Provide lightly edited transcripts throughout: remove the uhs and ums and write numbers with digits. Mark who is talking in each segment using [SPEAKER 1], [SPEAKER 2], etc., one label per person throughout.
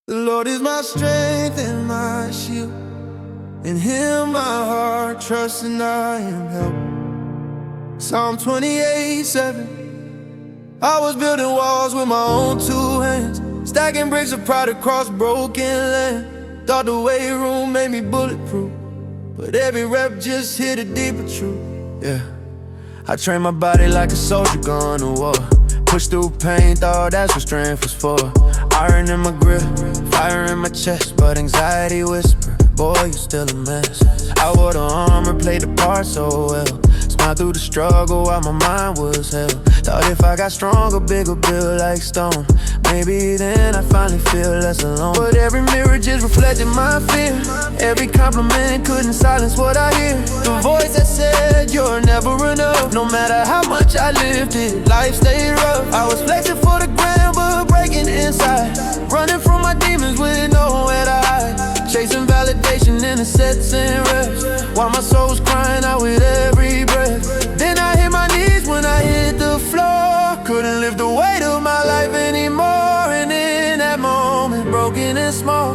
[SPEAKER 1] The Lord is my strength and my shield. In Him my heart trusts and I am helped. Psalm 28:7. I was building walls with my own two hands, stacking bricks of pride across broken land. Thought the weight room made me bulletproof, but every rep just hit a deeper truth. Yeah, I train my body like a soldier going to war. Push through pain, thought that's what strength was for. Iron in my grip, fire in my chest, but anxiety whisper, boy, you still a mess. I wore the armor, played the part so well. Smiled through the struggle while my mind was hell. Thought if I got stronger, bigger build like stone, maybe then I finally feel less alone. But every mirror just reflected my fear. Every compliment couldn't silence what I hear. The voice that said you're never enough. No matter how much I lifted, life stayed rough. I was flexing for the gram, but breaking inside. Running from my demons with nowhere to hide. Chasing validation in the sets and reps, while my soul's crying out with every breath. Then I hit my knees when I hit the floor. Couldn't lift the weight of my life anymore. And in that moment, broken and small,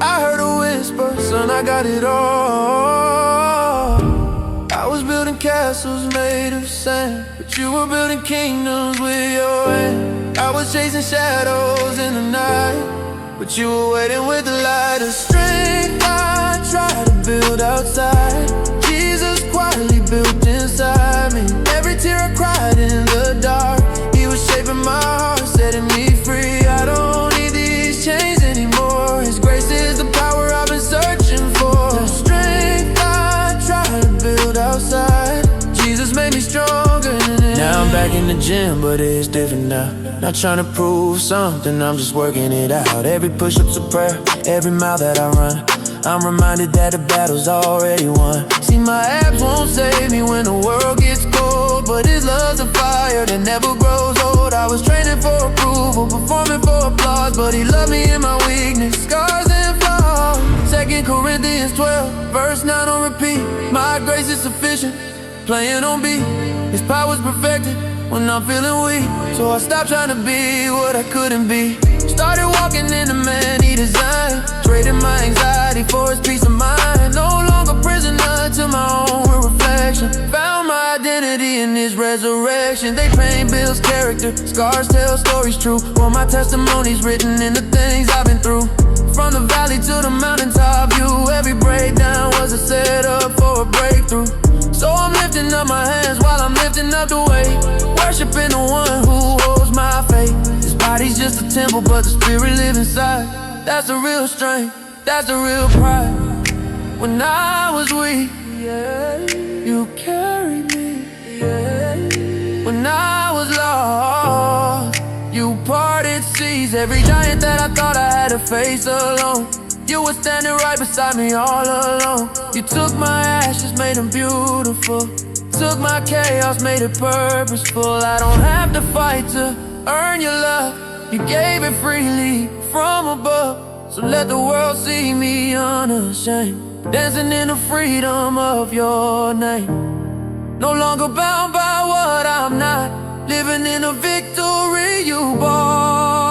[SPEAKER 1] I heard a whisper, son, I got it all. I was building castles made of sand, but you were building kingdoms with your hand. I was chasing shadows in the night, but you were waiting with the light of strength. I tried to build outside, Jesus quietly built inside me. Every tear I cried in the dark, He was shaping my heart, setting me free. I don't need these chains anymore. His grace is the power I've been searching for. The strength I tried to build outside, Jesus made me stronger than it. Now I'm back in the gym, but it's different now. Not trying to prove something, I'm just working it out. Every push-up's a prayer, every mile that I run, I'm reminded that the battle's already won. See, my abs won't save me when the world gets cold, but His love's a fire that never grows old. I was training for approval, performing for applause, but He loved me in my weakness, scars and flaws. 2 Corinthians 12, verse 9 on repeat. My grace is sufficient, playing on beat. His power's perfected when I'm feeling weak, so I stopped trying to be what I couldn't be. Started walking in the man He designed, trading my anxiety for His peace of mind. No longer prisoner to my own reflection. Found my identity in His resurrection. They paint Bill's character, scars tell stories true. Well, my testimony's written in the things I've been through. From the valley to the mountaintop view, every breakdown was a setup for a breakthrough. So I'm lifting up my hands while I'm lifting up the weight, worshiping the one who holds my faith. This body's just a temple, but the spirit lives inside. That's the real strength, that's the real pride. When I was weak, yeah, You carried me, yeah. When I was lost, You parted seas. Every giant that I thought I had to face alone, You were standing right beside me all alone. You took my ashes, made them beautiful. Took my chaos, made it purposeful. I don't have to fight to earn Your love. You gave it freely from above. So let the world see me unashamed, dancing in the freedom of Your name. No longer bound by what I'm not, living in a victory You bought.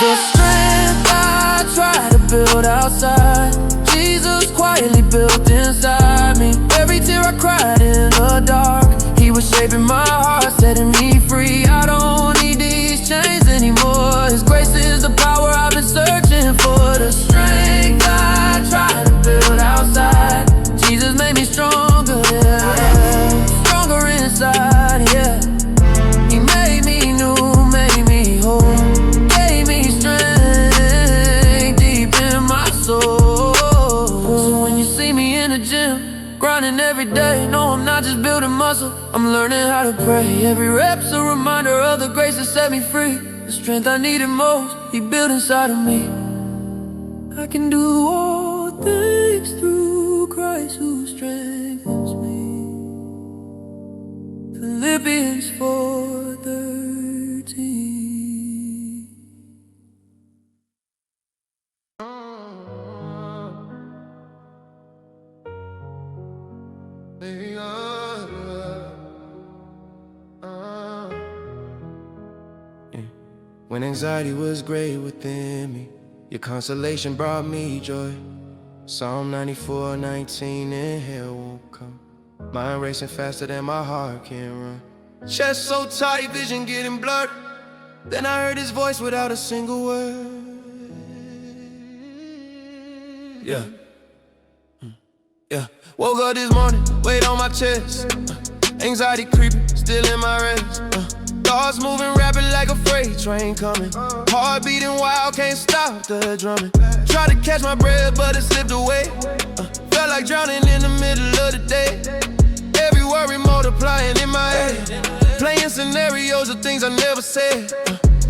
[SPEAKER 1] The strength I try to build outside, Jesus quietly built inside me. Every tear I cried in the dark, He was shaping my heart, setting me free. I don't need these chains anymore. His grace is the power I've been searching for. The strength I try to build outside, Jesus made me stronger, yeah. Stronger inside, yeah. He made me new, made me whole, gave me strength deep in my soul. So when you see me in the gym, grinding every day, no, I'm not just building muscle, I'm learning how to pray. Every rep's a reminder of the grace that set me free. The strength I needed most, He built inside of me. I can do all things through Christ who strengthens me. Philippians 4:13. when anxiety was great within me. Your consolation brought me joy. Psalm 94:19, and hell won't come. Mind racing faster than my heart can run. Chest so tight, vision getting blurred. Then I heard his voice without a single word. Yeah. Yeah. Woke up this morning, weight on my chest. Anxiety creeping, still in my rest. Thoughts moving rapid like a freight train coming. Heart beating wild, can't stop the drumming. Tried to catch my breath, but it slipped away. Felt like drowning in the middle of the day. Every worry multiplying in my head. Playing scenarios of things I never said.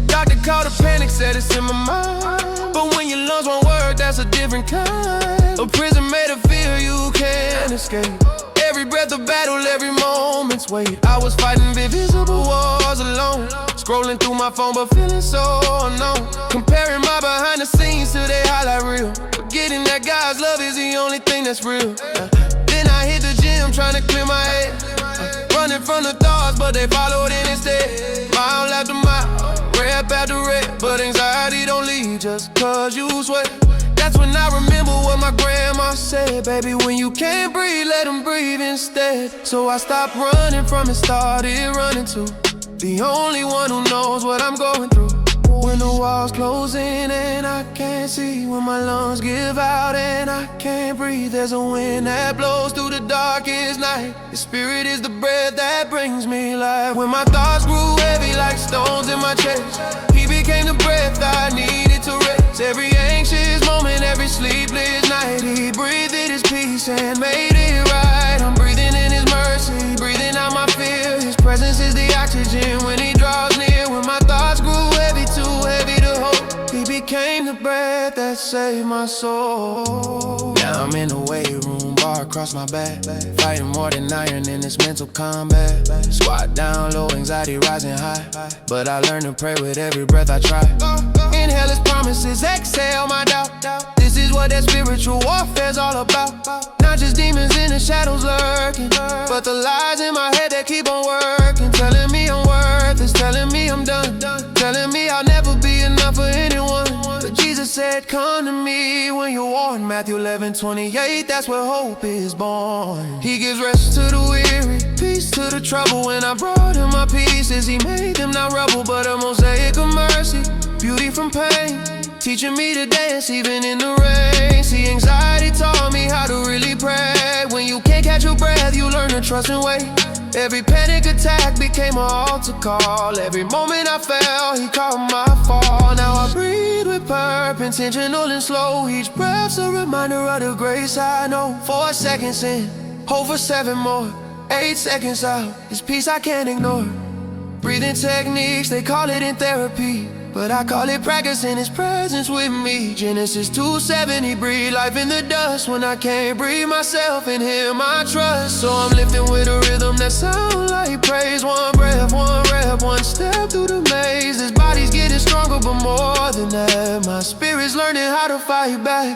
[SPEAKER 1] Doctor called a panic, said it's in my mind. But when your lungs won't work, that's a different kind. A prison made of fear you can't escape. Every breath a battle, every moment's weight. I was fighting invisible wars alone. Scrolling through my phone, but feeling so unknown. Comparing my behind the scenes to their highlight reel. Forgetting that God's love is the only thing that's real. Then I hit the gym, trying to clear my head. Running from the thoughts, but they followed in instead. Mile after mile, rep after rep. But anxiety don't leave just cause you sweat. That's when I remember what my grandma said. Baby, when you can't breathe, let them breathe instead. So I stopped running from it, started running to the only one who knows what I'm going through. When the walls close in and I can't see, when my lungs give out and I can't breathe, there's a wind that blows through the darkest night. His spirit is the breath that brings me life. When my thoughts grew heavy like stones in my chest, he became the breath I needed to rest. Every anxious moment, every sleepless night, he breathed his peace and made it right. I'm breathing in his mercy, breathing out my fear. His presence is the oxygen when he draws near. When my thoughts grew heavy, too heavy to hold, he became the breath that saved my soul. Now I'm in the weight room, bar across my back, fighting more than iron in this mental combat. Squat down low, anxiety rising high, but I learn to pray with every breath I try. Inhale his promises, exhale my doubt. This is what that spiritual warfare's all about. Not just demons in the shadows lurking, but the lies in my head that keep on working. Telling me I'm worthless, telling me I'm done, telling me I'll never be enough for anyone. But Jesus said, come to me when you're worn. Matthew 11:28, that's where hope is born. He gives rest to the weary, peace to the trouble. When I brought him my pieces, he made them not rubble, but a mosaic of mercy, beauty from pain, teaching me to dance even in the rain. See, anxiety taught me how to really pray. When you can't catch your breath, you learn to trust and wait. Every panic attack became an altar call. Every moment I fell, he caught my fall. Now I breathe with purpose, intentional and slow. Each breath's a reminder of the grace I know. 4 seconds in, hold for 7 more. 8 seconds out, his peace I can't ignore. Breathing techniques, they call it in therapy, but I call it practicing his presence with me. Genesis 2:7, he breathed life in the dust. When I can't breathe myself, in him I trust. So I'm lifting with a rhythm that sounds like praise. One breath, one rep, one step through the maze. This body's getting stronger, but more than that, my spirit's learning how to fight back.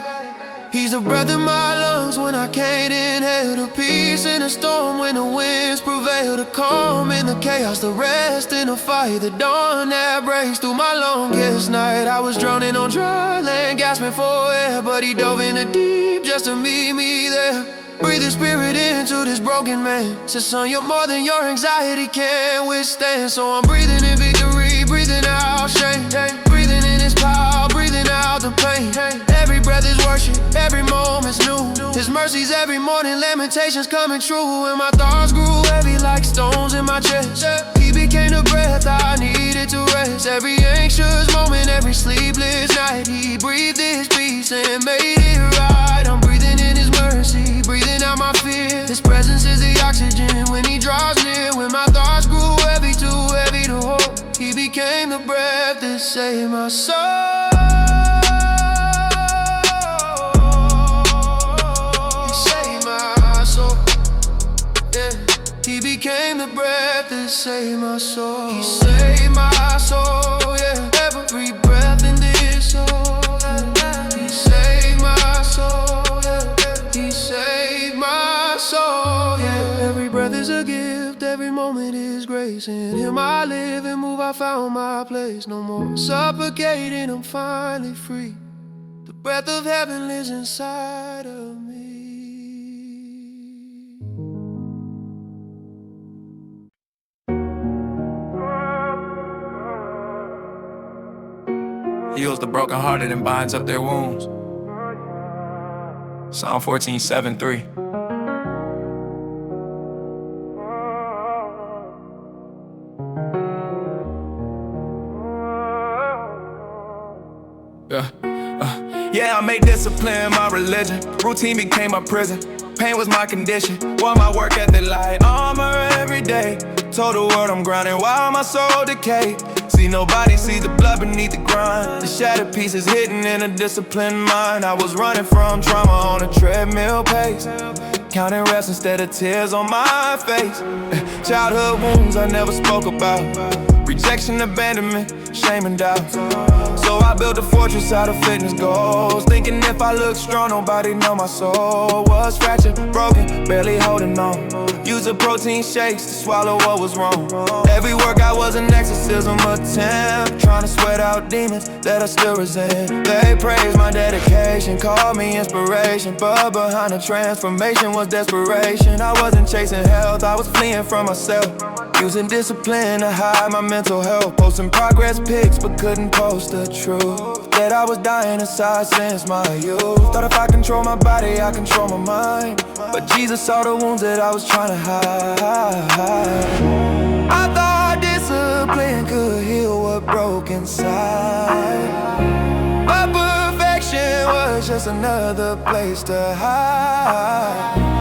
[SPEAKER 1] He's the breath in my lungs when I can't inhale. The peace in the storm when the winds prevail. The calm in the chaos, the rest in the fight. The dawn that breaks through my longest night. I was drowning on dry land, gasping for air, but he dove in the deep just to meet me there. Breathe the spirit into this broken man. Said, son, you're more than your anxiety can withstand. So I'm breathing in victory, breathing out shame, breathing in his power, breathing out the pain. Every breath is worship, every moment's new. His mercies every morning, lamentations coming true. And my thoughts grew heavy like stones in my chest. He became the breath I needed to rest. Every anxious moment, every sleepless night, he breathed his peace and made it right. I'm breathing in his mercy, breathing out my fear. His presence is the oxygen when he draws near. When my thoughts grew heavy, too heavy to hold, he became the breath that saved my soul. He became the breath that saved my soul. He saved my soul, yeah. Every breath in this soul, yeah. He saved my soul, yeah. He saved my soul, yeah. Every breath is a gift, every moment is grace. In him I live and move, I found my place. No more suffocating, I'm finally free. The breath of heaven lives inside of me.
[SPEAKER 2] Heals the brokenhearted and binds up their wounds. Psalm 14:7-3. Yeah, I made discipline my religion. Routine became my prison. Pain was my condition. Wore my work ethic like armor every day. Told the world I'm grinding while my soul decay. See, nobody sees the blood beneath the grind. The shattered pieces hidden in a disciplined mind. I was running from trauma on a treadmill pace, counting reps instead of tears on my face. Childhood wounds I never spoke about. Rejection, abandonment, shame and doubt. So I built a fortress out of fitness goals, thinking if I looked strong, nobody know my soul was fractured, broken, barely holding on. Using protein shakes to swallow what was wrong. Every workout was an exorcism attempt, trying to sweat out demons that I still resent. They praised my dedication, called me inspiration, but behind the transformation was desperation. I wasn't chasing health, I was fleeing from myself. Using discipline to hide my mental health. Posting progress pics but couldn't post the truth that I was dying inside since my youth. Thought if I control my body, I control my mind, but Jesus saw the wounds that I was trying to hide. I thought discipline could heal what broke inside, but perfection was just another place to hide.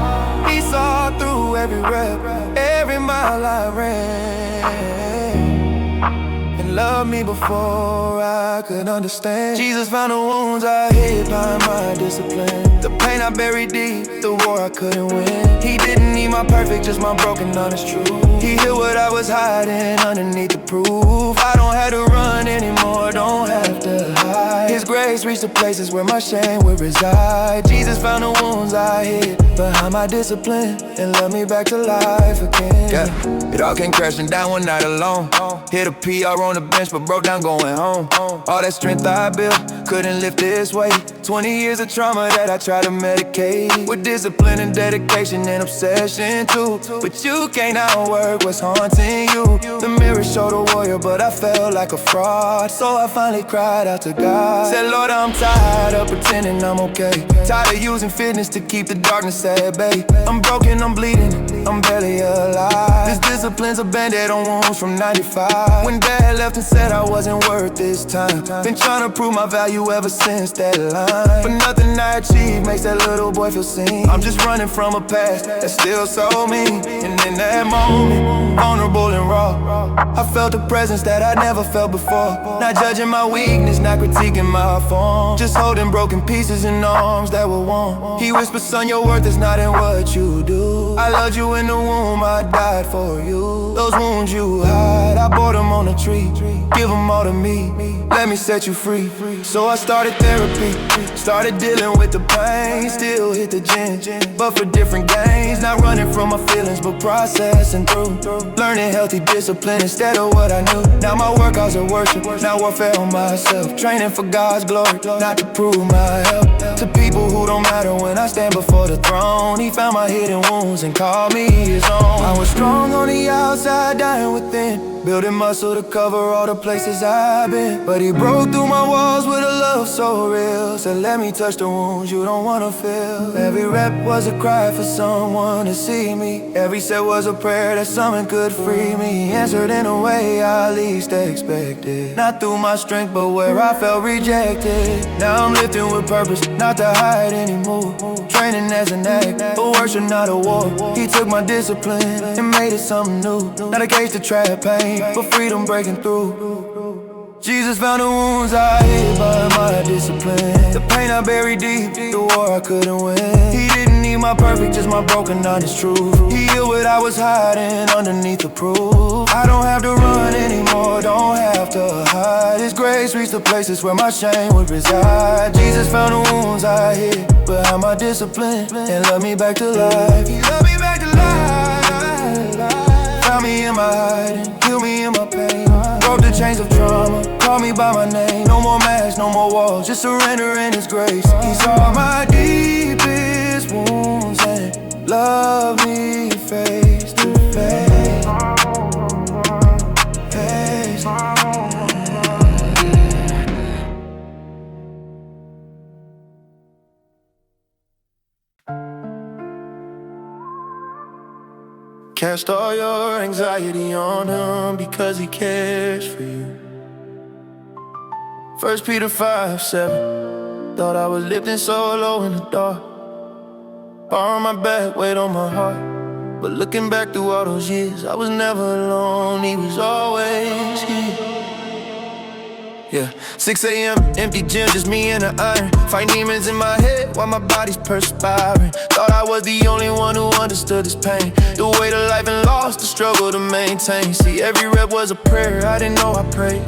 [SPEAKER 2] He saw through every rep, every mile I ran, and loved me before I could understand. Jesus found the wounds I hid behind my discipline, the pain I buried deep, the war I couldn't win. He didn't need my perfect, just my broken, honest truth. He healed what I was hiding underneath the proof. I don't have to run anymore, don't have to hide. His grace reached the places where my shame would reside. Jesus found the wounds I hid behind my discipline and led me back to life again. Yeah, it all came crashing down one night alone. Hit a PR on the bench but broke down going home. All that strength I built couldn't lift this weight. 20 years of trauma that I tried to medicate with discipline and dedication and obsession too. But you can't outwork what's haunting you. The mirror showed a warrior but I felt like a fraud. So I finally cried out to God, said Lord, I'm tired of pretending I'm okay. Tired of using fitness to keep the darkness at bay. I'm broken, I'm bleeding, I'm barely alive. This discipline's a band-aid on wounds from 95. When Dad left and said I wasn't worth this time. Been trying to prove my value ever since that line, but nothing I achieved makes that little boy feel seen. I'm just running from a past that still so mean. And in that moment, vulnerable and raw, I felt a presence that I never felt before. Not judging my weakness, not critiquing my form, just holding broken pieces in arms that were warm. He whispered, son, your worth is not in what you do. I loved you in the womb, I died for you. Those wounds you hide, I bore them on a tree. Give them all to me, let me set you free. So I started therapy, started dealing with the pain. Still hit the gym, but for different gains. Not running from my feelings, but processing through. Learning healthy discipline instead of what I knew. Now my workouts are worship, not warfare on myself. Training for God's glory, not to prove my help. To people who don't matter when I stand before the throne. He found my hidden wounds and called me his own. I was strong on the outside, dying within, building muscle to cover all the places I've been. But he broke through my walls with a love so real. Said let me touch the wounds you don't wanna feel. Every rep was a cry for someone to see me. Every set was a prayer that someone could free me. He answered in a way I least expected, not through my strength but where I felt rejected. Now I'm lifting with purpose, not to hide anymore. Training as an act, a worship not a war. He took my discipline and made it something new. Not a cage to trap pain, but freedom breaking through. Jesus found the wounds I hid by my discipline, the pain I buried deep, the war I couldn't win. He didn't need my perfect, just my broken, honest truth. He healed what I was hiding underneath the proof. I don't have to run anymore, don't have to hide. His grace reached the places where my shame would reside. Jesus found the wounds I hid behind my discipline and led me back to life. He led me back to life. Found me in my hiding, healed me in my pain. off the chains of trauma. Call me by my name, no more masks, no more walls, just surrender in His grace. He saw my deepest wounds and loved me face to face. Cast all your anxiety on Him because He cares for you. 1 Peter 5:7. Thought I was lifting so low in the dark, bar on my back, weight on my heart. But looking back through all those years, I was never alone, He was always here. Yeah, 6 a.m., empty gym, just me and the iron. Fight demons in my head while my body's perspiring. Thought I was the only one who understood this pain, the weight of life and loss, the struggle to maintain. See, every rep was a prayer, I didn't know I prayed.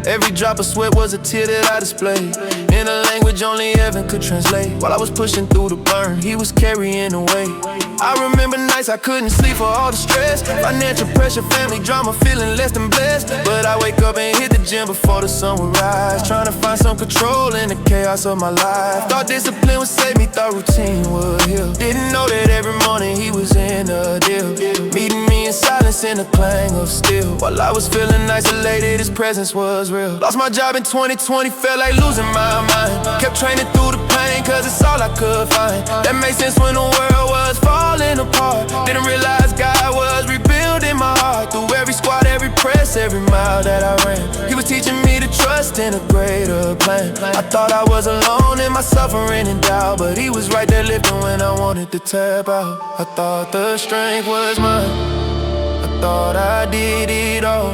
[SPEAKER 2] Every drop of sweat was a tear that I displayed, in a language only heaven could translate. While I was pushing through the burn, He was carrying the weight. I remember nights I couldn't sleep for all the stress, financial pressure, family drama, feeling less than blessed. But I wake up and hit the gym before the sun would rise, trying to find some control in the chaos of my life. Thought discipline would save me, thought routine would heal. Didn't know that every morning He was in a deal, meeting me in silence in the clang of steel. While I was feeling isolated, His presence was real. Lost my job in 2020, felt like losing my mind. Kept training through the pain, cause it's all I could find. That made sense when the world was falling apart. Didn't realize God was rebuilding my heart. Through every squat, every press, every mile that I ran, He was teaching me to trust in a greater plan. I thought I was alone in my suffering and doubt, but He was right there lifting when I wanted to tap out. I thought the strength was mine, I thought I did it all,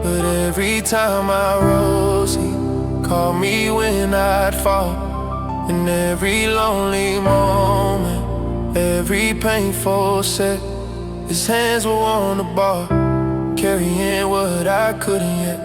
[SPEAKER 2] but every time I rose, He called me when I'd fall. In every lonely moment, every painful set, His hands were on the bar, carrying what I couldn't yet.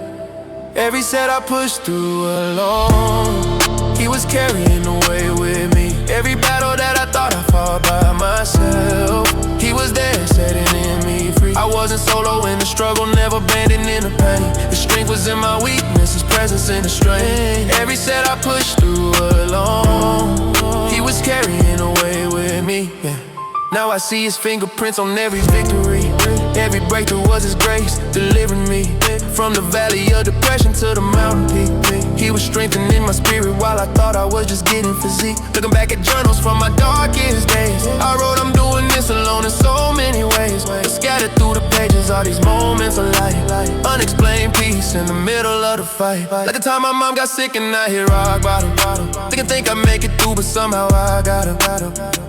[SPEAKER 2] Every set I pushed through alone, He was carrying the weight with me. Every battle that I thought I fought by myself, He was there setting me free. I wasn't solo in the struggle, never abandoning the pain. His strength was in my weakness, His presence in the strain. Every set I pushed through alone, He was carrying the weight with me, yeah. Now I see His fingerprints on every victory. Every breakthrough was His grace, delivering me from the valley of depression to the mountain peak. He was strengthening my spirit while I thought I was just getting physique. Looking back at journals from my darkest days, I wrote I'm doing this alone in so many ways. But scattered through the pages are these moments of light, unexplained peace in the middle of the fight. Like the time my mom got sick and I hit rock bottom. Didn't think I'd make it through, but somehow I got her.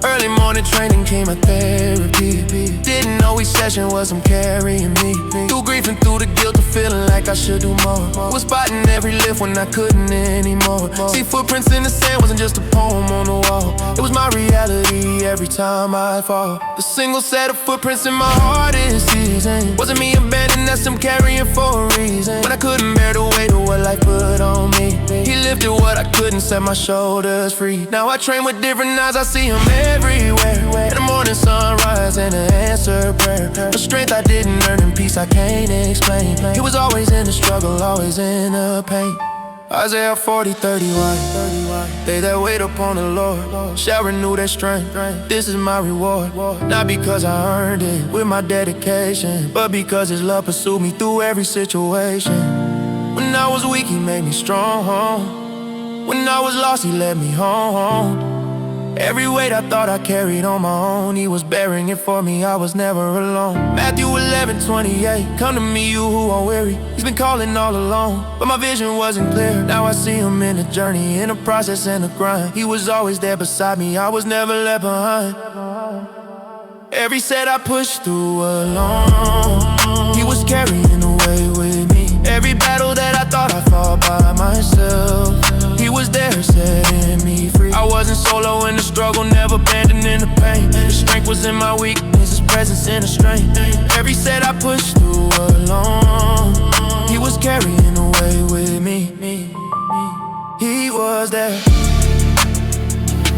[SPEAKER 2] Early morning training came a therapy. Didn't know each session was Him carrying me through grief and through the guilt of feeling like I should do more. Was spotting every lift when I couldn't anymore. See, footprints in the sand wasn't just a poem on the wall, it was my reality every time I fall. The single set of footprints in my hardest season wasn't me abandoned, that's Him carrying for a reason. When I couldn't bear the weight of what life put on me, He lifted what I couldn't, set my shoulders free. Now I train with different eyes, I see Him everywhere. In the morning sunrise and an answered prayer, the strength I didn't earn and peace I can't explain. He was always in the struggle, always in the pain. Isaiah 40:31. They that wait upon the Lord shall renew their strength. This is my reward, not because I earned it with my dedication, but because His love pursued me through every situation. When I was weak, He made me strong. When I was lost, He led me home. Every weight I thought I carried on my own, He was bearing it for me, I was never alone. Matthew 11:28. Come to me, you who are weary. He's been calling all along, but my vision wasn't clear. Now I see Him in the journey, in the process and the grind. He was always there beside me, I was never left behind. Every set I pushed through alone, He was carrying the weight with me. Every battle that I thought I fought by myself, He was there setting me free. I wasn't solo in the struggle, never abandoning the pain. His strength was in my weakness, His presence in the strength. Every set I pushed through alone, He was carrying the weight with me. He was there,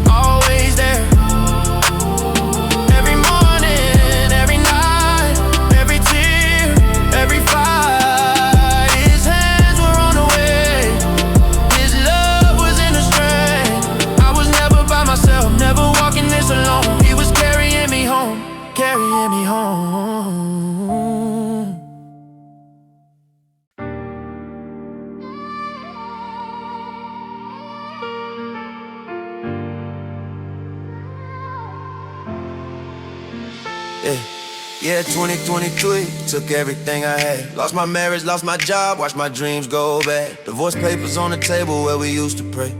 [SPEAKER 2] always there. Every morning, every night, every tear, every fight.
[SPEAKER 1] Yeah, 2023 took everything I had. Lost my marriage, lost my job, watched my dreams go bad. Divorce papers on the table where we used to pray.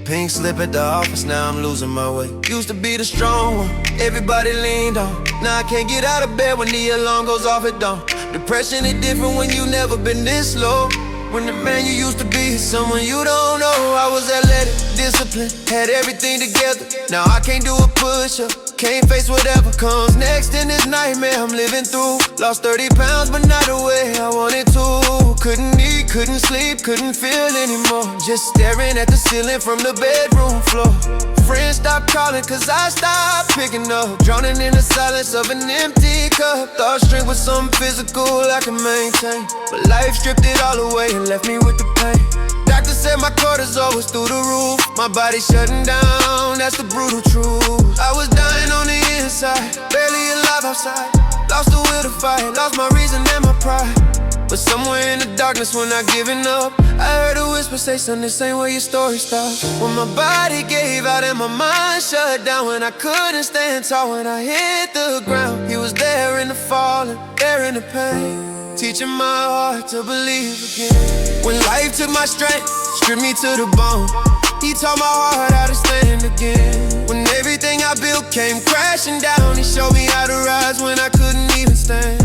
[SPEAKER 1] Pink slip at the office, now I'm losing my way. Used to be the strong one, everybody leaned on. Now I can't get out of bed when the alarm goes off at dawn. Depression is different when you never been this low. When the man you used to be is someone you don't know. I was athletic, disciplined, had everything together. Now I can't do a push-up, can't face whatever comes next in this nightmare I'm living through. Lost 30 pounds but not the way I wanted to. Couldn't eat, couldn't sleep, couldn't feel anymore. Just staring at the ceiling from the bedroom floor. Friends stopped calling cause I stopped picking up. Drowning in the silence of an empty cup. Thought strength was something physical I could maintain, but life stripped it all away and left me with the pain. Doctor said my cortisol was through the roof. My body shutting down, that's the brutal truth. I was dying on the inside, barely alive outside. Lost the will to fight, lost my reason and my pride. But somewhere in the darkness when I giving up, I heard a whisper say, son, this ain't where your story stops. When my body gave out and my mind shut down, when I couldn't stand tall, when I hit the ground, he was there in the falling, there in the pain, teaching my heart to believe again. When life took my strength, stripped me to the bone, he taught my heart how to stand again. When everything I built came crashing down, he showed me how to rise when I couldn't even stand.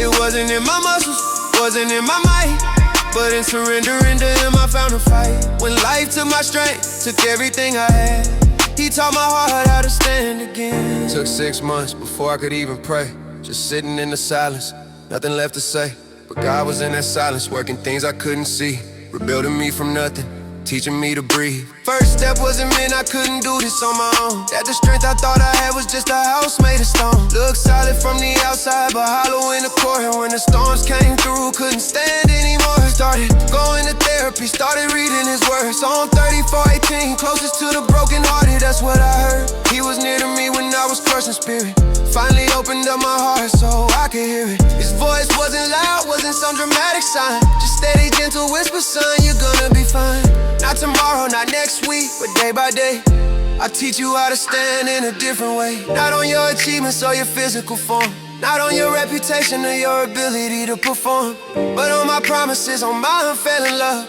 [SPEAKER 1] It wasn't in my muscles, wasn't in my might, but in surrendering to him I found a fight. When life took my strength, took everything I had, he taught my heart how to stand again. Took 6 months before I could even pray, just sitting in the silence, nothing left to say. But God was in that silence, working things I couldn't see, rebuilding me from nothing, teaching me to breathe. First step wasn't meant I couldn't do this on my own, that the strength I thought I had was just a house made of stone. Looked solid from the outside but hollow in the core, and when the storms came through couldn't stand anymore. Started going to therapy, started reading his words. On 34:18, closest to the broken hearted, that's what I heard. He was near to me when I was crushed in spirit, finally opened up my heart so I could hear it. His voice wasn't loud, wasn't some dramatic sign, just steady gentle whisper, son, you're gonna be fine. Not tomorrow, not next week, but day by day, I teach you how to stand in a different way. Not on your achievements or your physical form, not on your reputation or your ability to perform, but on my promises, on my unfailing love,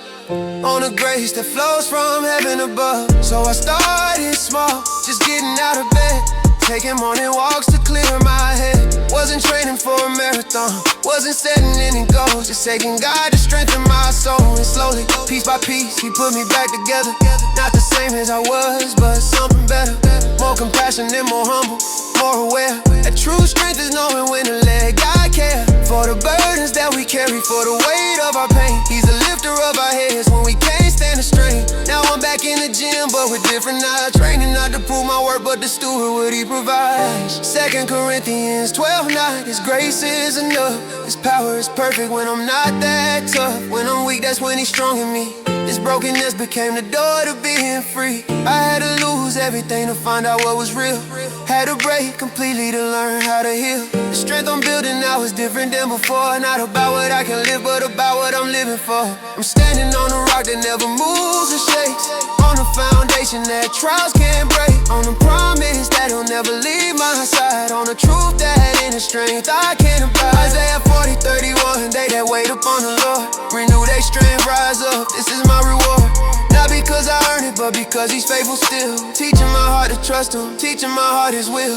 [SPEAKER 1] on the grace that flows from heaven above. So I started small, just getting out of bed, taking morning walks to clear my head. Wasn't training for a marathon, wasn't setting any goals, just taking God to strengthen my soul. And slowly, piece by piece, he put me back together. Not the same as I was, but something better. More compassionate, more humble, more aware. That true strength is knowing when to let God care for the burdens that we carry, for the weight of our pain. He's the lifter of our heads when we can't stand the strain. Now I'm back in the gym, but with different eyes, training not to prove my worth, but to steward what he provides. 2 Corinthians 12:9, his grace is enough. His power is perfect when I'm not that tough. When I'm weak, that's when he's strong in me. This brokenness became the door to being free. I had to lose everything to find out what was real. Had to break completely to learn how to heal. The strength I'm building now is different than before. Not about what I can live, but about what I'm living for. I'm standing on a rock that never moves or shakes, on a foundation that trials can't break, on a promise that he'll never leave my side, on a truth that in the strength I can't abide. Isaiah 40:31, they that wait upon the Lord, renew their strength, rise up, this is my reward. Not because I earn it, but because he's faithful still, teaching my heart to trust him, teaching my heart his will.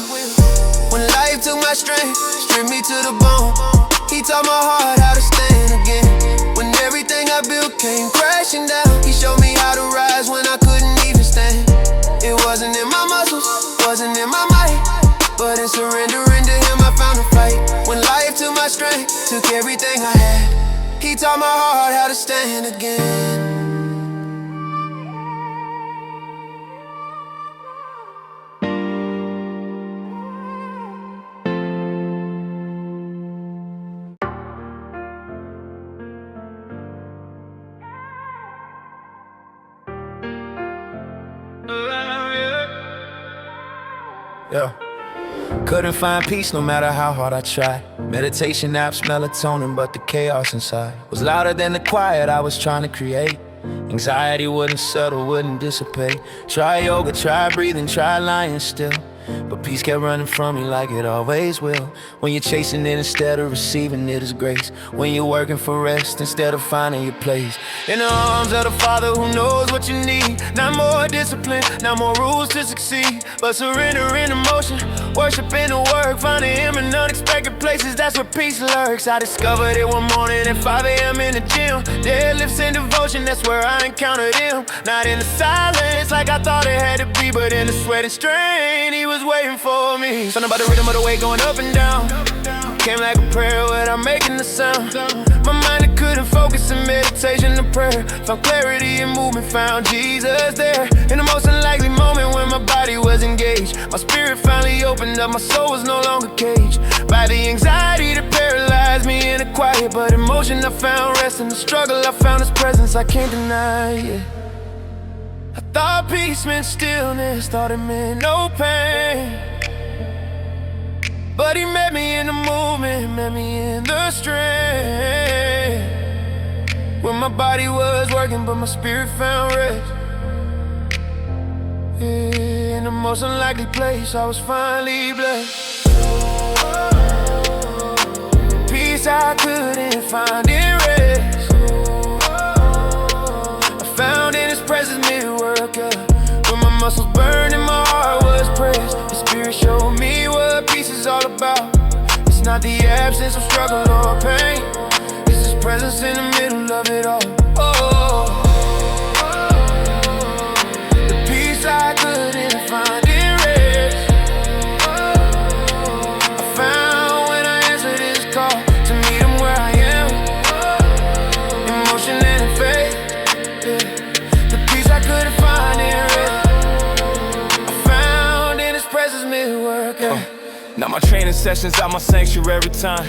[SPEAKER 1] When life took my strength, stripped me to the bone, he taught my heart how to stand again. When everything I built came crashing down, he showed me how to rise when I couldn't even stand. It wasn't in my muscles, wasn't in my might, but in surrendering to him I found a fight. When life took my strength, took everything I had, he taught my heart how to stand again.
[SPEAKER 3] Yeah. Couldn't find peace no matter how hard I tried. Meditation apps, melatonin, but the chaos inside was louder than the quiet I was trying to create. Anxiety wouldn't settle, wouldn't dissipate. Try yoga, try breathing, try lying still. But peace kept running from me like it always will. When you're chasing it instead of receiving it as grace. When you're working for rest instead of finding your place. In the arms of the Father who knows what you need. Not more discipline, not more rules to succeed, but surrender in emotion, worship in the work, finding Him in unexpected places. That's where peace lurks. I discovered it one morning at 5 a.m. in the gym. Deadlifts and devotion, that's where I encountered Him. Not in the silence like I thought it had to be, but in the sweat and strain, He was waiting for me. Something about the rhythm of the way going up and down. Came like a prayer without making a sound. My mind it couldn't focus in meditation and prayer. Found clarity in movement, found Jesus there. In the most unlikely moment when my body was engaged, my spirit finally opened up, my soul was no longer caged by the anxiety that paralyzed me in the quiet. But emotion I found rest, in the struggle I found His presence, I can't deny it. I thought peace meant stillness, thought it meant no pain, but He met me in the movement, met me in the strength. When my body was working, but my spirit found rest. Yeah, in the most unlikely place, I was finally blessed. Peace I couldn't find in rest, I found in His presence mid-worker. When my muscles burned and my heart was pressed, His Spirit showed me what peace is all about. It's not the absence of struggle or pain, it's His presence in the middle of it all. Oh, the peace I couldn't find in rest, I found when I answered His call to meet Him where I am, emotion and in faith. Yeah. The peace I couldn't find in rest, I found in His presence mid-work. Yeah.
[SPEAKER 2] Now my training sessions out my sanctuary time,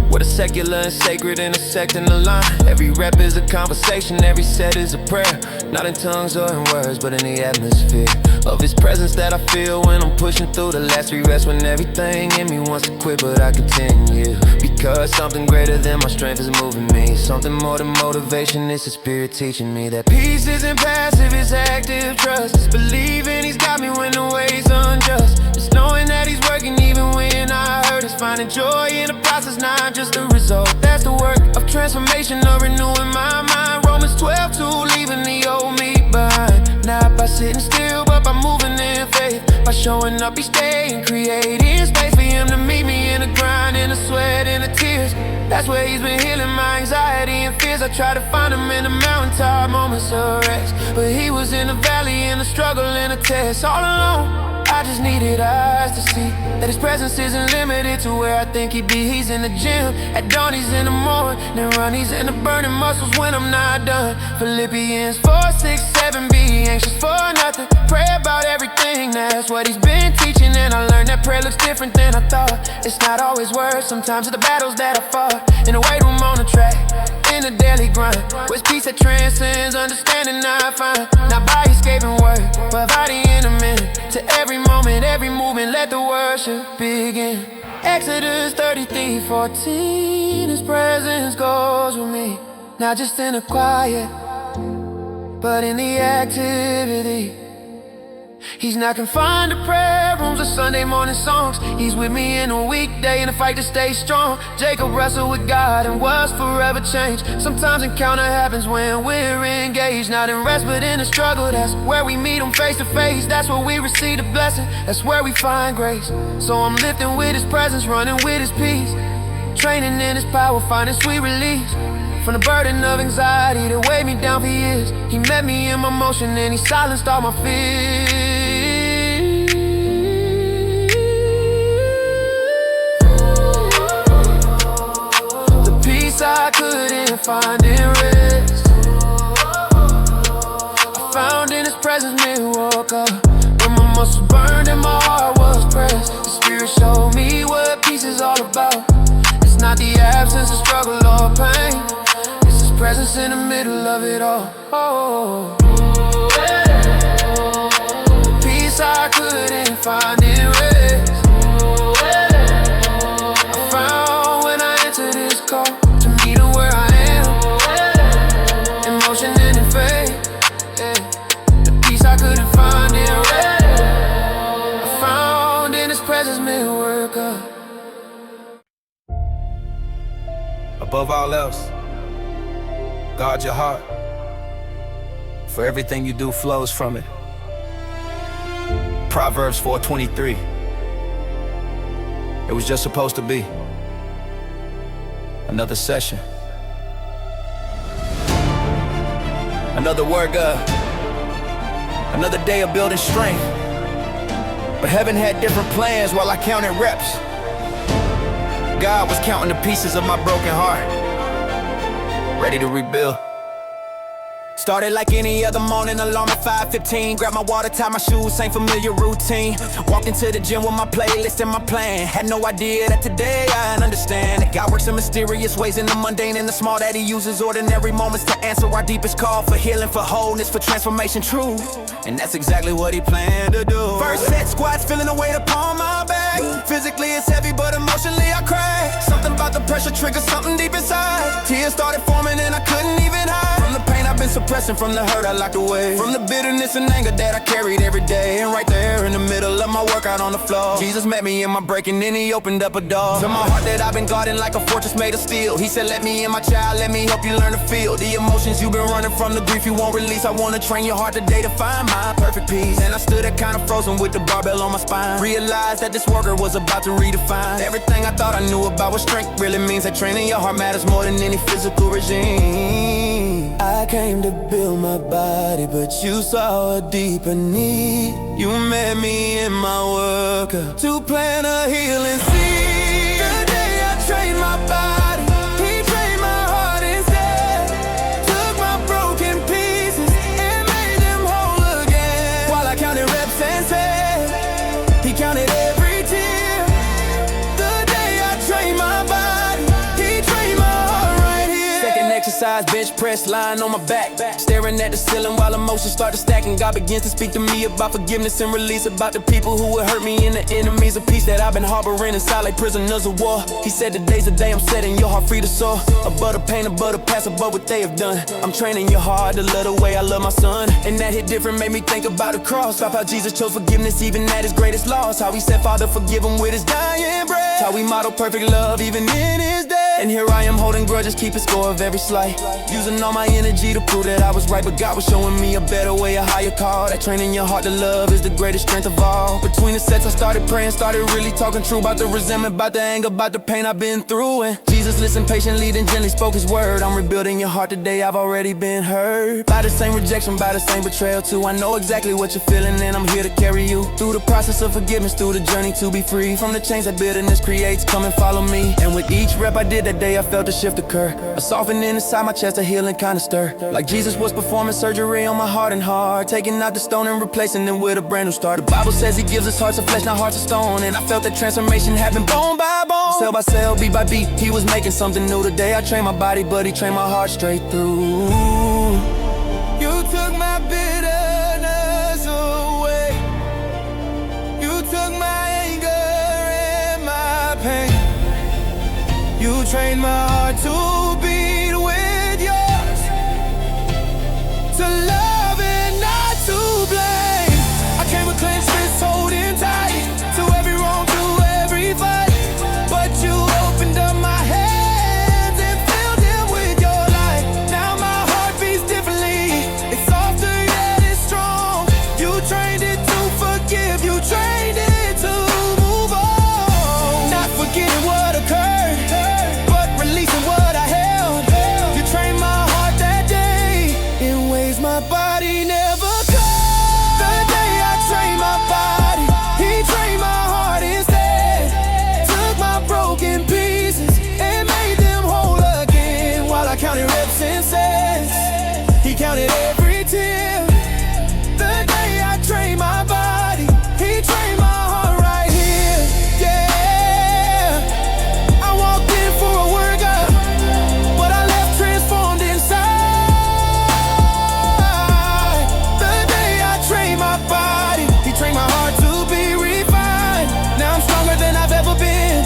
[SPEAKER 2] where the secular and sacred intersect in the line. Every rep is a conversation, every set is a prayer. Not in tongues or in words, but in the atmosphere of His presence that I feel when I'm pushing through the last three rests. When everything in me wants to quit, but I continue, because something greater than my strength is moving me. Something more than motivation, it's the Spirit teaching me that peace isn't passive, it's active trust. It's believing He's got me when the way's unjust. It's knowing that He's working even when I hurt. It's finding joy in the process, not just the result. That's the work of transformation, of renewing my mind. Romans 12:2, leaving the old me behind. Not by sitting still, but by moving in faith. By showing up each day and creating space for Him to meet me in the grind, in the sweat, in the tears. That's where He's been healing my anxiety and fears. I tried to find Him in the mountaintop moments of rest, but He was in the valley, in the struggle, in the test. All alone, I just needed eyes to see that His presence isn't limited to where I think He'd be. He's in the gym, at dawn He's in the morning, then run He's in the burning muscles when I'm not done. Philippians 4:6-7, be anxious for nothing, pray about everything. That's what He's been teaching, and I learned that prayer looks different than I thought. It's not always words, sometimes it's the battles that I fought. In the weight room on the track, in the daily grind, with peace that transcends understanding I find. Not by escaping word, but by the intimate. To every moment, every movement, let the worship begin. Exodus 33:14, His presence goes with me, not just in the quiet, but in the activity. He's not confined to prayer rooms or Sunday morning songs. He's with me in a weekday in the fight to stay strong. Jacob wrestled with God and was forever changed. Sometimes encounter happens when we're engaged, not in rest but in the struggle. That's where we meet Him face to face. That's where we receive the blessing. That's where we find grace. So I'm lifting with His presence, running with His peace, training in His power, finding sweet release from the burden of anxiety that weighed me down for years. He met me in my motion and He silenced all my fears. The peace I couldn't find in rest, I found in His presence mid-walk up. When my muscles burned and my heart was pressed, the Spirit showed me what peace is all about. It's not the absence of struggle or pain, it's His presence in the middle of it all. Oh, the peace I couldn't find in rest, I found when I answered His call to meet Him where I am, emotion and in faith. Yeah. The peace I couldn't find in rest, I found above all else, guard your heart, for everything you do flows from it. Proverbs 4:23. It was just supposed to be another session, another work of, another day of building strength. But heaven had different plans while I counted reps. God was counting the pieces of my broken heart, ready to rebuild. Started like any other morning, alarm at 5:15. Grab my water, tie my shoes, same familiar routine. Walked into the gym with my playlist and my plan. Had no idea that today I'd understand that God works in mysterious ways in the mundane and the small, that He uses ordinary moments to answer our deepest call for healing, for wholeness, for transformation, true. And that's exactly what He planned to do. First set squats, feeling the weight upon my back. Physically it's heavy, but emotionally I crack. Something about the pressure triggered something deep inside. Tears started forming and I couldn't even hide. From the pain I've been suppressing, from the hurt I locked away, from the bitterness and anger that I carried every day. And right there in the middle of my workout on the floor, Jesus met me in my breaking, and He opened up a door to my heart that I've been guarding like a fortress made of steel. He said, let me in, my child, let me help you learn to feel the emotions you've been running from, the grief you won't release. I wanna train your heart today to find my perfect peace. And I stood there kind of frozen with the barbell on my spine. Realized that this worker was about to redefine everything I thought I knew about what strength really means. That training your heart matters more than any physical regime. I came to build my body, but you saw a deeper need. You met me in my workout to plant a healing seed. The day I trained my body, He trained my heart instead. Took my broken pieces and made them whole again. While I counted reps and said, He counted every tear. The day I trained my body, He trained my heart right here. Second exercise, bench press, lying on my back, staring at the ceiling while emotions start to stack. And God begins to speak to me about forgiveness and release, about the people who would hurt me and the enemies of peace that I've been harboring inside like prisoners of war. He said today's the day I'm setting your heart free to soar, above the pain, above the past, above what they have done. I'm training your heart to love the way I love my son. And that hit different made me think about the cross, about how Jesus chose forgiveness even at His greatest loss. How He said, Father, forgive Him with His dying breath. How He modeled perfect love even in His death. And here I am holding grudges, keeping score of every slight, using all my energy to prove that I was right. But God was showing me a better way, a higher call. That training your heart to love is the greatest strength of all. Between the sets I started praying, started really talking true about the resentment, about the anger, about the pain I've been through. And Jesus listened patiently, then gently spoke His word. I'm rebuilding your heart today, I've already been hurt by the same rejection, by the same betrayal too. I know exactly what you're feeling, and I'm here to carry you through the process of forgiveness, through the journey to be free from the chains that bitterness creates. Come and follow me. And with each rep I did that day, I felt a shift occur, a softening inside my chest, a healing kind of stir, like Jesus was performing surgery on my heart and heart, taking out the stone and replacing it with a brand new start. The Bible says He gives us hearts of flesh, not hearts of stone. And I felt that transformation happen bone by bone, cell by cell, beat by beat. He was making something new today. I trained my body, but He trained my heart straight through. You took my bitterness away. You took my anger and my pain. You trained my heart to beat with yours, to love and not to blame. I came with clenched fists holding tight, to every wrong, to every fight. But you opened up my hands and filled them with your light. Now my heart beats differently, it's softer yet it's strong. You trained it to forgive, you trained it to move on. Not forgetting what occurred, but releasing what I held. You trained my heart that day in ways my body never could. The day I trained my body, He trained my heart instead. Took my broken pieces and made them whole again. While I counted reps and sets, He counted every tear. The day I trained my body, He trained my heart right here. Yeah, I walked in for a workout, but I left transformed inside. The day I trained my body, He trained my heart to be refined. Now I'm stronger than I've ever been,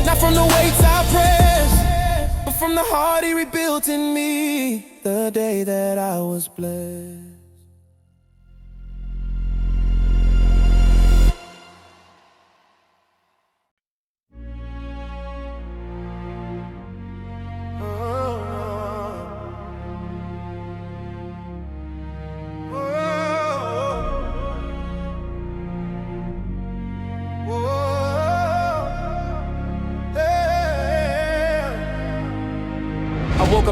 [SPEAKER 2] not from the weights I pressed, but from the heart He rebuilt in me the day that I was blessed.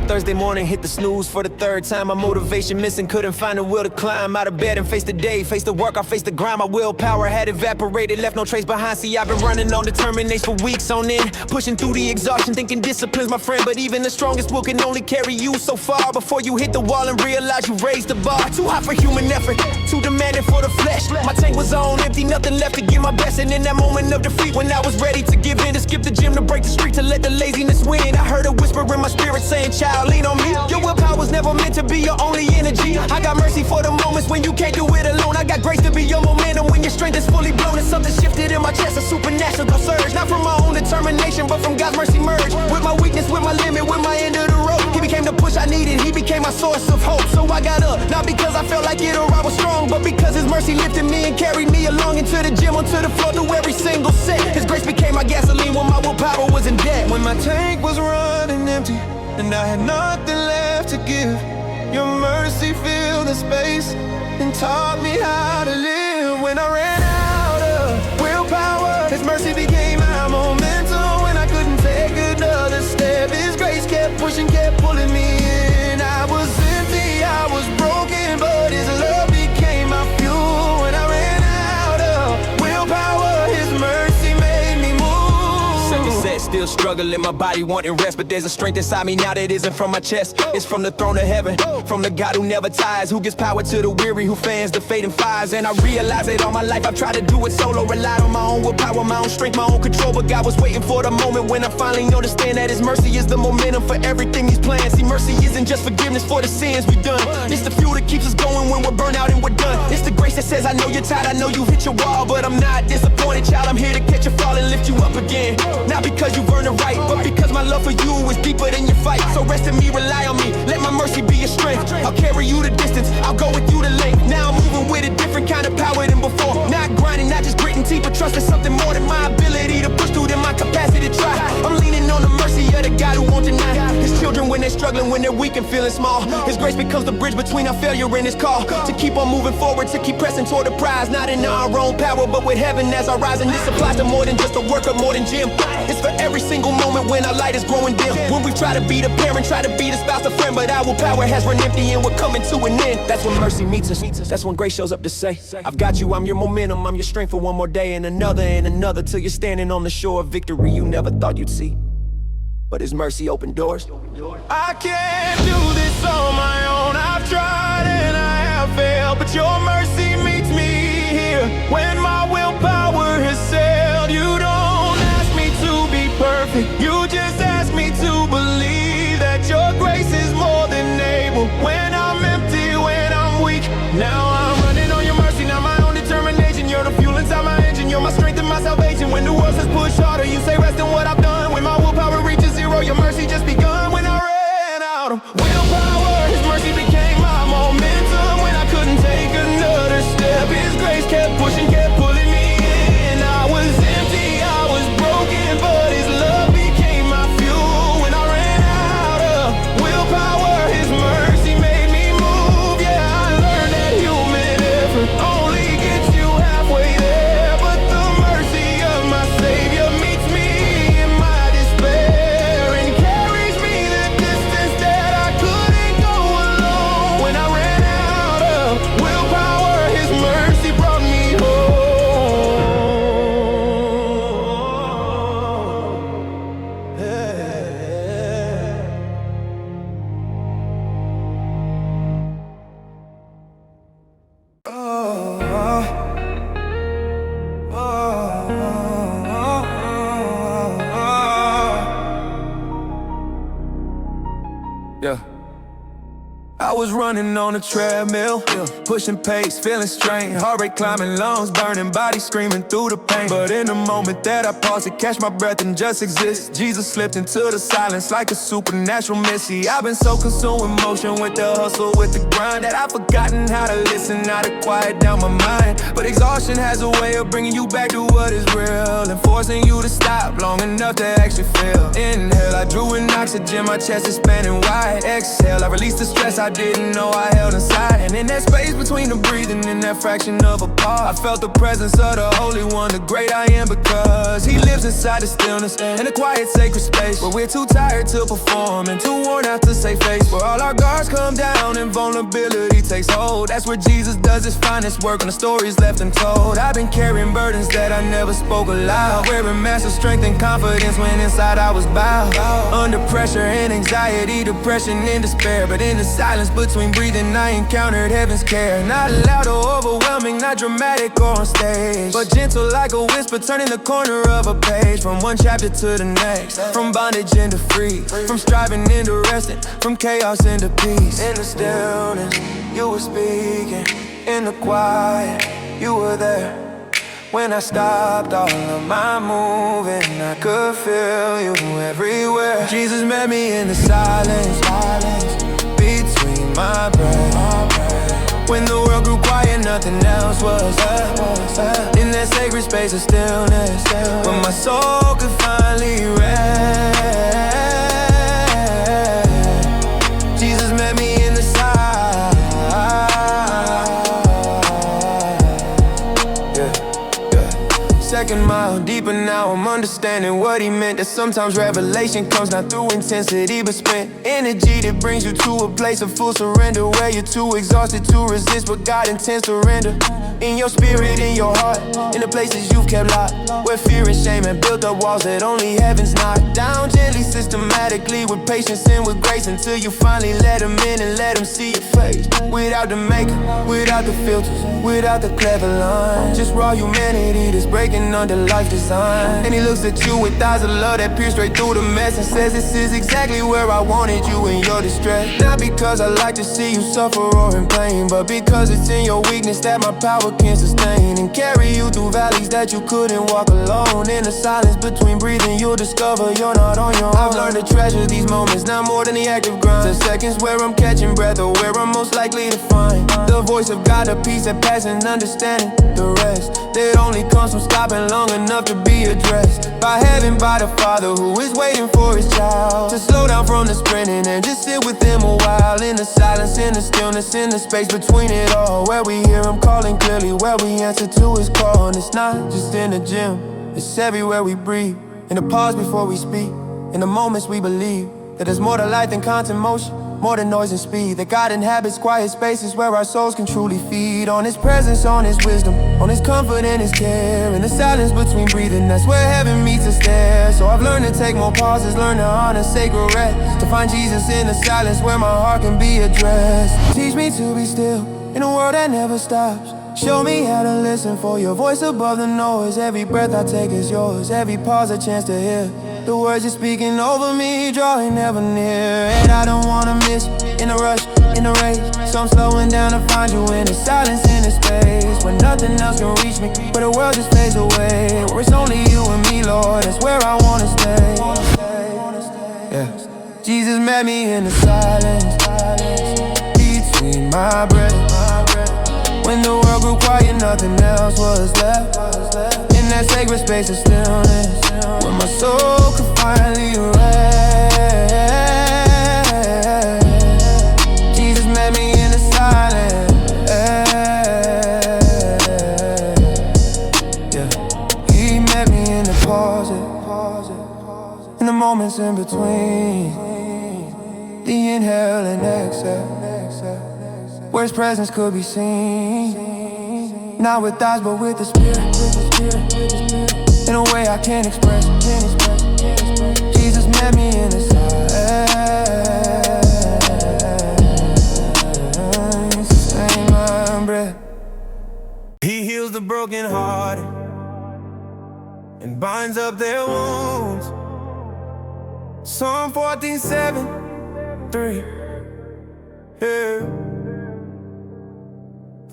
[SPEAKER 3] Thursday morning, hit the snooze for the third time. My motivation missing, couldn't find the will to climb out of bed and face the day, face the work, I faced the grind. My willpower had evaporated, left no trace behind. See, I've been running on determination for weeks on end, pushing through the exhaustion, thinking discipline's my friend. But even the strongest will can only carry you so far before you hit the wall and realize you raised the bar. Too hot for human effort, too demanding for the flesh. My tank was on empty, nothing left to give my best. And in that moment of defeat, when I was ready to give in, to skip the gym, to break the street, to let the laziness win, I heard a whisper in my spirit saying, child, lean on me. Your willpower was never meant to be your only energy. I got mercy for the moments when you can't do it alone. I got grace to be your momentum when your strength is fully blown. And something shifted in my chest, a supernatural surge. Not from my own determination, but from God's mercy merge. With my weakness, with my limit, with my end of the road. He became the push I needed, he became my source of hope. So I got up, not because I felt like it or I was strong, but because his mercy lifted me and carried me along into the gym, onto the floor, through every single set. His grace became my gasoline when my willpower was in debt.
[SPEAKER 2] When my tank was running empty and I had nothing left to give, your mercy filled the space and taught me how to live. When I ran out of willpower, his mercy became my momentum. When I couldn't take another step, his grace kept pushing, kept pulling me in. I was empty, I was broken, but his love became my fuel. When I ran out of willpower, his mercy made me move.
[SPEAKER 3] Second set, still struggling, my body wanting rest, but there's a strength inside me now that isn't from my chest. It's from the throne of heaven, from the God who never tires, who gives power to the weary, who fans the fading fires. And I realize that all my life I've tried to do it solo, relied on my own willpower, my own strength, my own control. But God was waiting for the moment when I finally understand that his mercy is the momentum for everything he's planned. See, mercy isn't just forgiveness for the sins we've done, it's the fuel that keeps us going when we're burnt out and we're done. It's the grace that says, I know you're tired, I know you've hit your wall, but I'm not disappointed, child. I'm here to catch you fall and lift you up again. Not because you've earned it right, but because my love for you is deeper than your fight. So rest in me, rely on me, let my mercy be your strength. I'll carry you the distance, I'll go with you the length. Now I'm moving with a different kind of power than before. Not grinding, not just gritting teeth, but trusting something more than my ability to push through, than my capacity to try. I'm leaning on the mercy of the God who won't deny his children when they're struggling, when they're weak and feeling small. His grace becomes the bridge between our failure and his call, to keep on moving forward, to keep pressing toward the prize. Not in our own power, but with heaven as our rise. And this applies to more than just a worker, more than gym. It's for every single moment when our light is growing dim, when we try to be the parent, try to be the spouse, the friend, but our willpower has run empty and we're coming to an end. That's when mercy meets us, that's when grace shows up to say, I've got you, I'm your momentum, I'm your strength for one more day and another, till you're standing on the shore of victory you never thought you'd see. But his mercy opened doors.
[SPEAKER 2] I can't do this on my own, I've tried and I have failed, but your mercy meets me here. When my willpower has sailed, you don't ask me to be perfect, you just ask me to believe that your grace is more than able. When I'm empty, when I'm weak, now I'm running on your mercy, not my own determination. You're the fuel inside my engine, you're my strength and my salvation. When the world says push harder, you say rest in what I've done. When my willpower reaches zero, your mercy just begun. When I ran out of willpower, his mercy became my momentum. When I couldn't take another step, his grace kept pushing, kept pulling me in. I was empty, I was broken, but his love became my fuel. When I ran out of willpower, his mercy made me move. Yeah, I learned that human effort only gets you halfway there, but the mercy of my Savior meets me in my despair and carries me the distance that I couldn't go alone. When I ran out of willpower, his mercy brought me home. Yeah. I was running on a treadmill, pushing pace, feeling strain, heart rate climbing, lungs burning, body screaming through the pain. But in the moment that I paused to catch my breath and just exist, Jesus slipped into the silence like a supernatural missy. I've been so consumed with motion, with the hustle, with the grind, that I've forgotten how to listen, how to quiet down my mind. But exhaustion has a way of bringing you back to what is real, and forcing you to stop long enough to actually feel. Inhale, I drew in oxygen, my chest is spanning wide. Exhale, I released the stress I didn't know I held inside. And in that space between the breathing and that fraction of a part, I felt the presence of the Holy One, the great I am, because He lives inside the stillness and the quiet sacred space where we're too tired to perform and too worn out to save face, where all our guards come down and vulnerability takes hold. That's where Jesus does His finest work when the story's left untold. I've been carrying burdens that I never spoke aloud, wearing massive strength and confidence when inside I was bowed. Under pressure and anxiety, depression and despair, but in the silence between breathing I encountered heaven's care. Not loud or overwhelming, not dramatic or on stage, but gentle like a whisper turning the corner of a page. From one chapter to the next, from bondage into free, from striving into resting, from chaos into peace. In the stillness, you were speaking. In the quiet, you were there. When I stopped all of my moving, I could feel you everywhere. Jesus met me in the silence, between my breath. When the world grew quiet, nothing else was there. In that sacred space of stillness, when my soul could finally rest. Jesus met me in the silence. Second mile deeper now, I'm understanding what He meant. That sometimes revelation comes not through intensity, but spent energy that brings you to a place of full surrender, where you're too exhausted to resist, but God intends to render. In your spirit, in your heart, in the places you've kept locked, where fear and shame have built up walls that only heaven's knocked down. Gently, systematically, with patience and with grace, until you finally let Him in and let Him see your face. Without the makeup, without the filters, without the clever lines, just raw humanity that's breaking under life's design. And He looks at you with eyes of love that pierce straight through the mess, and says, this is exactly where I wanted you in your distress. Not because I like to see you suffer or in pain, but because it's in your weakness that my power can sustain and carry you through valleys that you couldn't walk alone. In the silence between breathing, you'll discover you're not on your own. I've learned to treasure these moments, not more than the active grind. The seconds where I'm catching breath, or where I'm most likely to find the voice of God, the peace that passes understanding. The rest that only comes from stopping long enough to be addressed by heaven, by the Father who is waiting for His child to slow down from the sprinting and just sit with Him a while. In the silence, in the stillness, in the space between it all, where we hear Him calling clearly, where we answer to His call. And it's not just in the gym, it's everywhere we breathe, in the pause before we speak, in the moments we believe that there's more to life than constant motion, more than noise and speed. That God inhabits quiet spaces where our souls can truly feed on His presence, on His wisdom, on His comfort and His care. In the silence between breathing, that's where heaven meets us there. So I've learned to take more pauses, learn to honor sacred rest, to find Jesus in the silence where my heart can be addressed. Teach me to be still in a world that never stops. Show me how to listen for your voice above the noise. Every breath I take is yours, every pause a chance to hear the words you're speaking over me, drawing ever near. And I don't wanna miss you in the rush, in the race, so I'm slowing down to find you in the silence, in the space where nothing else can reach me, where the world just fades away, where it's only you and me, Lord, that's where I wanna stay. Yeah. Jesus met me in the silence, between my breath. When the world grew quiet, nothing else was left. In that sacred space of stillness, where my soul could finally rest. Jesus met me in the silence. Yeah. He met me in the pause, in the moments in between, the inhale and exhale, where His presence could be seen, not with eyes but with the Spirit, in a way I can't express. Jesus met me in the silence, sustain my breath. He heals the broken hearted and binds up their wounds. Psalm 14:7-3. Yeah.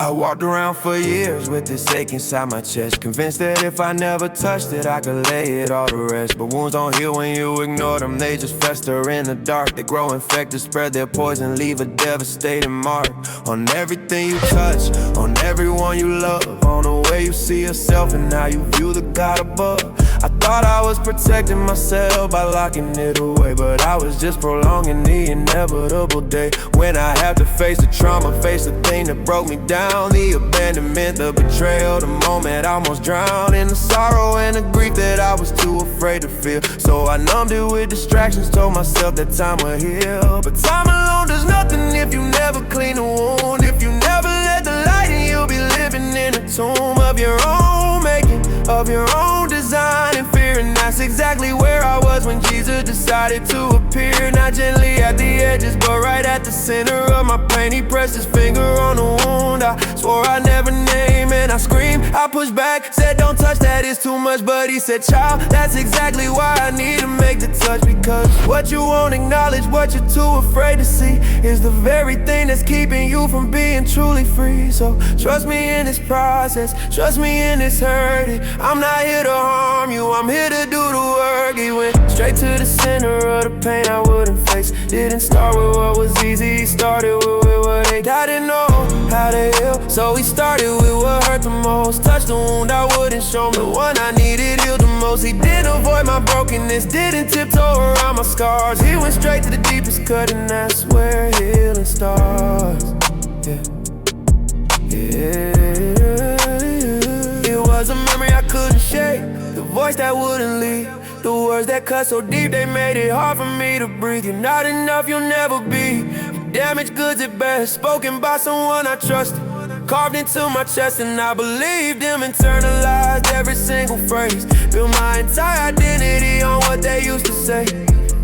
[SPEAKER 2] I walked around for years with this ache inside my chest, convinced that if I never touched it, I could lay it all to rest. But wounds don't heal when you ignore them, they just fester in the dark. They grow infected, spread their poison, leave a devastating mark on everything you touch, on everyone you love, on the way you see yourself and how you view the God above. I thought I was protecting myself by locking it away, but I was just prolonging the inevitable day when I have to face the trauma, face the thing that broke me down, the abandonment, the betrayal, the moment I almost drowned in the sorrow and the grief that I was too afraid to feel. So I numbed it with distractions, told myself that time would heal. But time alone does nothing if you never clean the wound, if you never let the light in. You'll be living in a tomb of your own making, of your own design and fear. And that's exactly where I was when Jesus decided to appear. Not gently at the edges, but right at the center of my pain. He pressed his finger on the wound I swore I'd never name, and I screamed, I pushed back, said don't touch that, it's too much. But he said, child, that's exactly why I need to make the touch. Because what you won't acknowledge, what you're too afraid to see, is the very thing that's keeping you from being truly free. So trust me in this process, trust me in this hurting. I'm not here to harm you, I'm here to do the work. He went straight to the center of the pain I wouldn't face. Didn't start with what was easy, he started with what they didn't know how to heal. So he started with what hurt the most, touched the wound I wouldn't show me, the one I needed healed the most. He didn't avoid my brokenness, didn't tiptoe around my scars. He went straight to the deepest cut, and that's where healing starts. Yeah. It was a memory I couldn't shake, the voice that wouldn't leave, the words that cut so deep they made it hard for me to breathe. You're not enough, you'll never be. You damaged goods at best, spoken by someone I trusted, carved into my chest, and I believed him, internalized every single phrase, built my entire identity on what they used to say.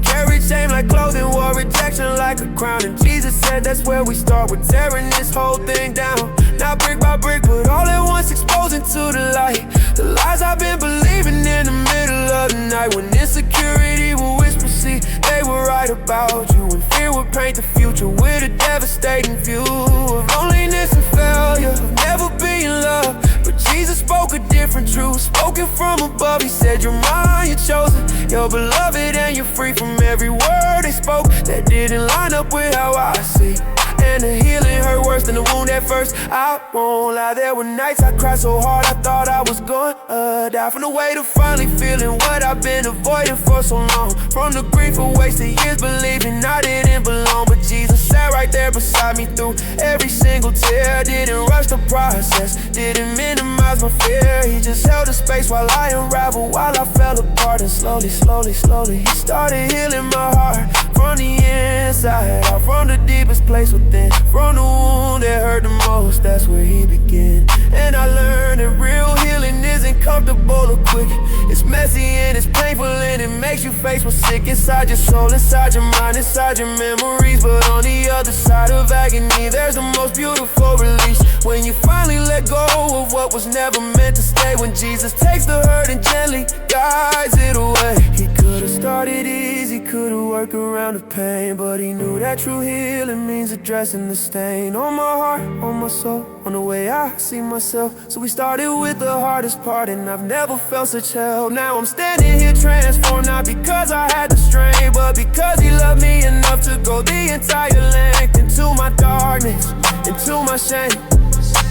[SPEAKER 2] Carried shame like clothing, wore rejection like a crown. And Jesus said that's where we start, we're tearing this whole thing down. Not brick by brick, but all at once exposing to the light the lies I've been believing in the middle of the night. When insecurity would whisper, see, they were right about you. And fear would paint the future with a devastating view of loneliness and failure, of never being loved. But Jesus spoke a different truth, spoken from above. He said, you're mine, you're chosen, you're beloved, and you're free from every word they spoke that didn't line up with how I see. And the healing hurt worse than the wound at first. I won't lie, there were nights I cried so hard I thought I was gonna die. From the weight of finally feeling what I've been avoiding for so long, from the grief of wasted years believing I didn't belong. But Jesus sat right there beside me through every single tear. Didn't rush the process, didn't minimize my fear. He just held the space while I unraveled, while I fell apart. And slowly, slowly, slowly he started healing my heart from the inside out, from the deepest place within, from the wound that hurt the most. That's where he began. And I learned that real healing isn't comfortable or quick. It's messy and it's painful and it makes you face what's sick inside your soul, inside your mind, inside your memories. But on the other side of agony, there's the most beautiful release, when you finally let go of what was never meant to stay. When Jesus takes the hurt and gently guides it away. He could've started easy, could've worked around the pain, but he knew that true healing means addressing the stain on my heart, on my soul, on the way I see myself. So we started with the hardest part, and I've never felt such hell. Now I'm standing here transformed, not because I had the strength, but because he loved me enough to go the entire length into my darkness, into my shame,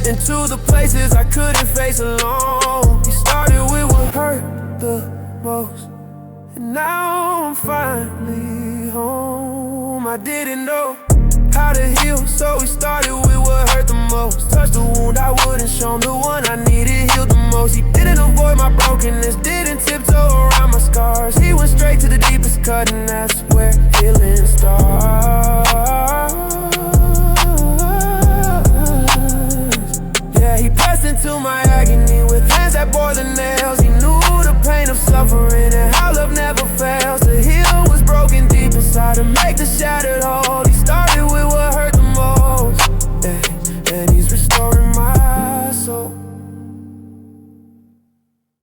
[SPEAKER 2] into the places I couldn't face alone. He started with what hurt the most, and now I'm finally home. I didn't know how to heal, so we started with what hurt the most. Touched the wound I wouldn't show him, the one I needed healed the most. He didn't avoid my brokenness, didn't tiptoe around my scars. He went straight to the deepest cut, and that's where healing starts. Yeah, he pressed into my agony with hands that bore the nails. He knew the pain of suffering and how love never